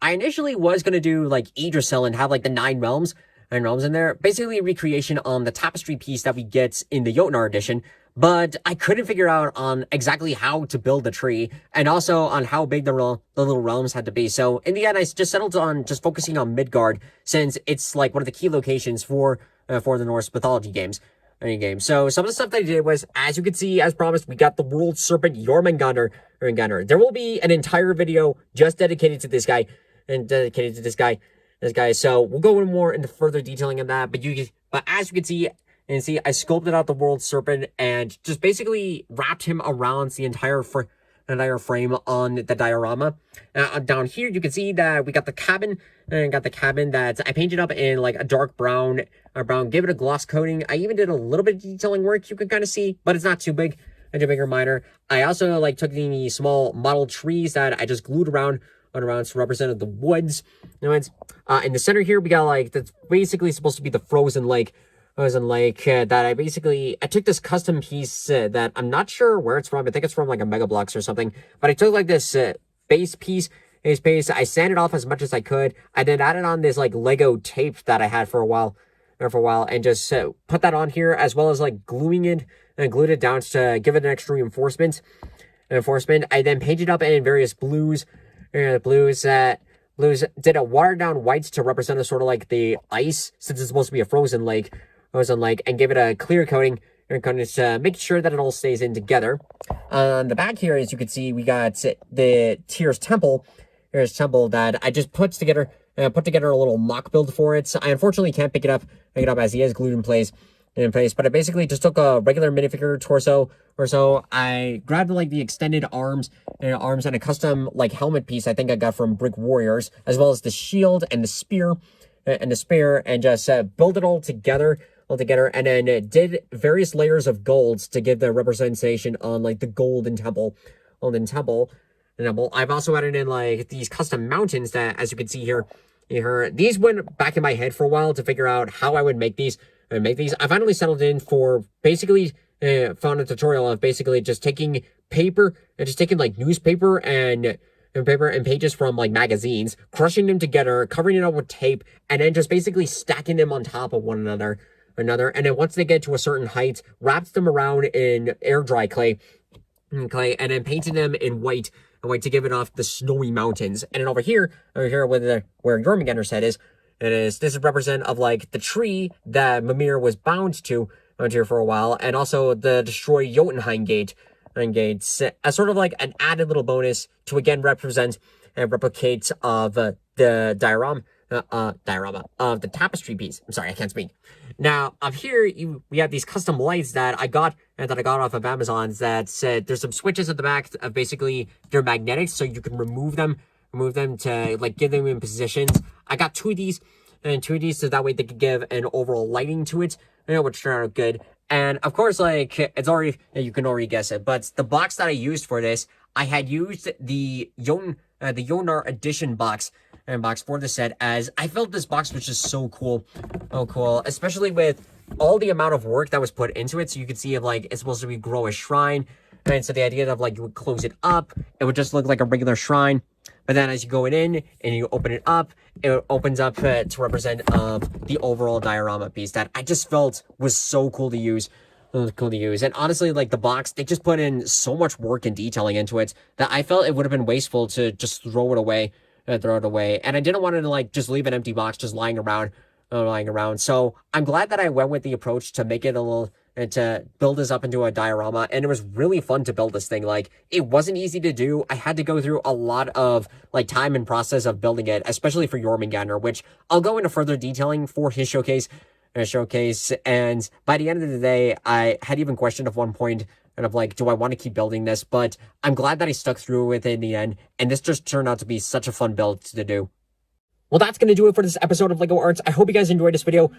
I initially was going to do like Yggdrasil and have like the 9 realms in there. Basically a recreation on the tapestry piece that we get in the Jotnar edition. But I couldn't figure out on exactly how to build the tree, and also on how big the little realms had to be. So in the end, I just settled on just focusing on Midgard, since it's like one of the key locations for the Norse mythology games. So some of the stuff that I did was, as you can see, as promised, we got the world serpent Jormungandr. There will be an entire video just dedicated to this guy, So we'll go more into further detailing on that. But as you can see, I sculpted out the world serpent and just basically wrapped him around the entire frame on the diorama. Down here, you can see that we got the cabin, that I painted up in like a dark brown, give it a gloss coating. I even did a little bit of detailing work, you can kind of see, but it's not too big, or minor. I also like took the small model trees that I just glued around to represent the woods. In the center here, we got like, that's basically supposed to be the frozen lake. That I took this custom piece that I'm not sure where it's from. I think it's from like a Mega Bloks or something. But I took like this base piece. I sanded off as much as I could. I then added on this like Lego tape that I had for a while, and just put that on here, as well as like glued it down to give it an extra reinforcement. I then painted up in various blues. Blues did a watered down white to represent a sort of like the ice, since it's supposed to be a frozen lake, and give it a clear coating, making sure that it all stays in together. On the back here, as you can see, we got the Tyr's temple. That I just put together a little mock build for it. I unfortunately can't pick it up as he is glued in place. But I basically just took a regular minifigure torso or so. I grabbed like the extended arms and a custom like helmet piece I think I got from Brick Warriors, as well as the shield and the spear, and just build it all together, and then did various layers of golds to give the representation on like the golden temple. I've also added in like these custom mountains that, as you can see here, these went back in my head for a while to figure out how I would make these. I finally settled in for basically found a tutorial of basically just taking paper and just taking like newspaper and pages from like magazines, crushing them together, covering it up with tape, and then just basically stacking them on top of one another. And then once they get to a certain height, wrapped them around in air dry clay, and then painted them in white to give it off the snowy mountains. And then over here where Jormungandr's head is, this is represent of like the tree that Mimir was bound to here for a while, and also the destroyed Jotunheim gate, as sort of like an added little bonus to again represent and replicate of the diorama of the tapestry piece. I'm sorry, I can't speak. Now up here we have these custom lights that I got off of Amazon that said there's some switches at the back of basically they're magnetic, so you can remove them to like give them in positions. I got two of these so that way they could give an overall lighting to it, which turned out good. And of course, like it's already, you can already guess it, but the box that I used for this, I had used the Jotnar edition box for the set, as I felt this box was just so cool. Oh, cool. Especially with all the amount of work that was put into it. So you can see like it's supposed to grow a shrine. And so the idea of like you would close it up, it would just look like a regular shrine. But then as you go in and you open it up, it opens up to represent the overall diorama piece that I just felt was so cool to use. cool to use. And honestly, like the box, they just put in so much work and detailing into it that I felt it would have been wasteful to just throw it away. And I didn't want to like just leave an empty box just lying around. So I'm glad that I went with the approach to make it a little, and to build this up into a diorama. And it was really fun to build this thing. Like, it wasn't easy to do. I had to go through a lot of like time and process of building it, especially for Jormungandr, which I'll go into further detailing for his showcase. And by the end of the day, I had even questioned at one point, kind of like, do I want to keep building this? But I'm glad that I stuck through with it in the end. And this just turned out to be such a fun build to do. Well, that's going to do it for this episode of LEGO Arts. I hope you guys enjoyed this video.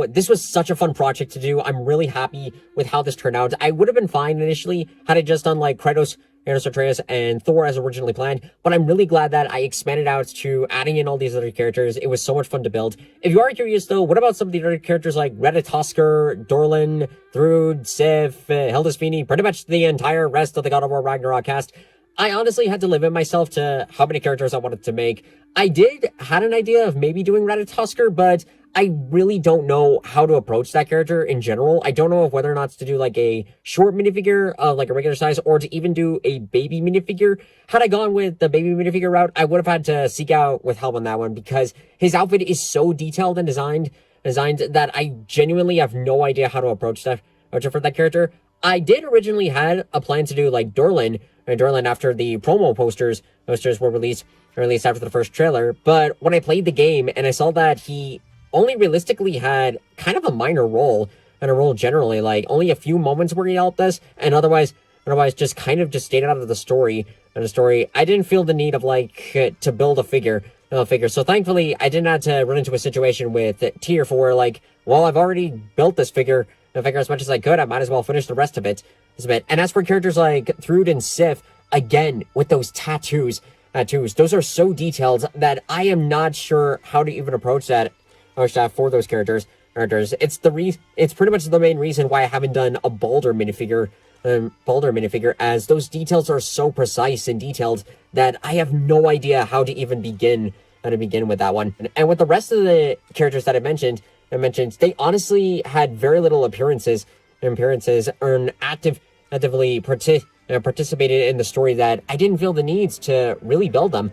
This was such a fun project to do. I'm really happy with how this turned out. I would have been fine initially had I just done like Kratos, Atreus, and Thor as originally planned, but I'm really glad that I expanded out to adding in all these other characters. It was so much fun to build. If you are curious though, what about some of the other characters like Ratatoskr, Dorlin, Thrud, Sif, Hildisvini, pretty much the entire rest of the God of War Ragnarok cast? I honestly had to limit myself to how many characters I wanted to make. I had an idea of maybe doing Ratatoskr, but I really don't know how to approach that character in general. I don't know if whether or not to do like a short minifigure, like a regular size, or to even do a baby minifigure. Had I gone with the baby minifigure route, I would have had to seek out with help on that one because his outfit is so detailed and designed that I genuinely have no idea how to approach that for that character. I did originally had a plan to do like Dorlin after the promo posters were released after the first trailer, but when I played the game and I saw that he only realistically had kind of a minor role, and a role generally, like only a few moments where he helped us, and otherwise just kind of just stayed out of the story. I didn't feel the need of like to build a figure. So thankfully, I didn't have to run into a situation with Tier 4 like, well, I've already built this figure as much as I could. I might as well finish the rest of it. And as for characters like Thrud and Sif, again, with those tattoos, those are so detailed that I am not sure how to even approach that for those characters. It's pretty much the main reason why I haven't done a Baldur minifigure, as those details are so precise and detailed that I have no idea how to even begin with that one. And with the rest of the characters that I mentioned, they honestly had very little appearances and actively participated in the story that I didn't feel the needs to really build them.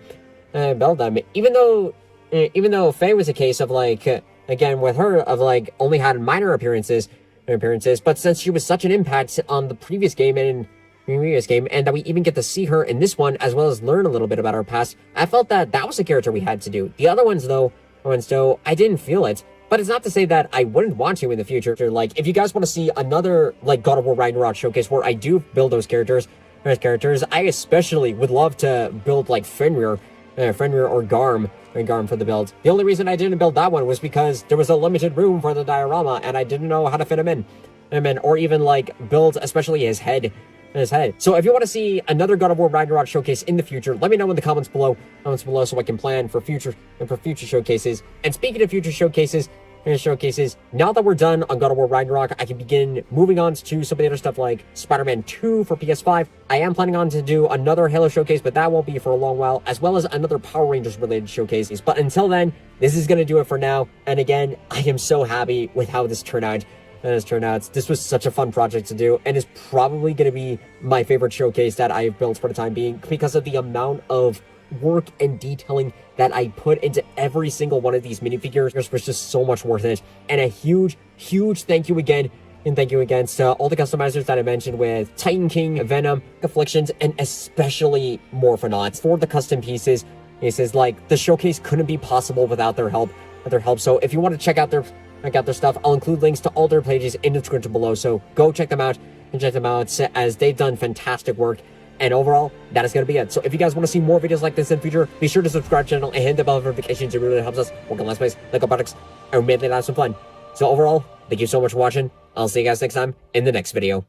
Even though Faye was a case of like, again with her of like only had minor appearances, but since she was such an impact on the previous game and that we even get to see her in this one as well as learn a little bit about her past, I felt that was a character we had to do. The other ones though, I didn't feel it. But it's not to say that I wouldn't want to in the future. Like, if you guys want to see another, like, God of War Ragnarok showcase where I do build those characters, I especially would love to build, like, Fenrir or Garm for the build. The only reason I didn't build that one was because there was a limited room for the diorama, and I didn't know how to fit him in. Or even, like, build, especially his head. So if you want to see another God of War Ragnarok showcase in the future, let me know in the comments below so I can plan for future showcases. And speaking of future showcases, now that we're done on God of War Ragnarok, I can begin moving on to some of the other stuff like Spider-Man 2 for PS5. I am planning on to do another Halo showcase, but that won't be for a long while, as well as another Power Rangers related showcases. But until then, this is going to do it for now. And again, I am so happy with how this turned out. This was such a fun project to do, and is probably going to be my favorite showcase that I've built for the time being because of the amount of work and detailing that I put into every single one of these minifigures was just so much worth it. And a huge thank you again to all the customizers that I mentioned with Titan King, Venom, Afflictions, and especially Morphonaunts for the custom pieces. Like, the showcase couldn't be possible without their help. So if you want to check out their stuff, I'll include links to all their pages in the description below, so go check them out as they've done fantastic work. And overall, that is going to be it. So if you guys want to see more videos like this in the future, be sure to subscribe to the channel and hit the bell notifications. It really helps us work on Let's Plays, LEGO products, and we made it have some fun. So overall, thank you so much for watching. I'll see you guys next time in the next video.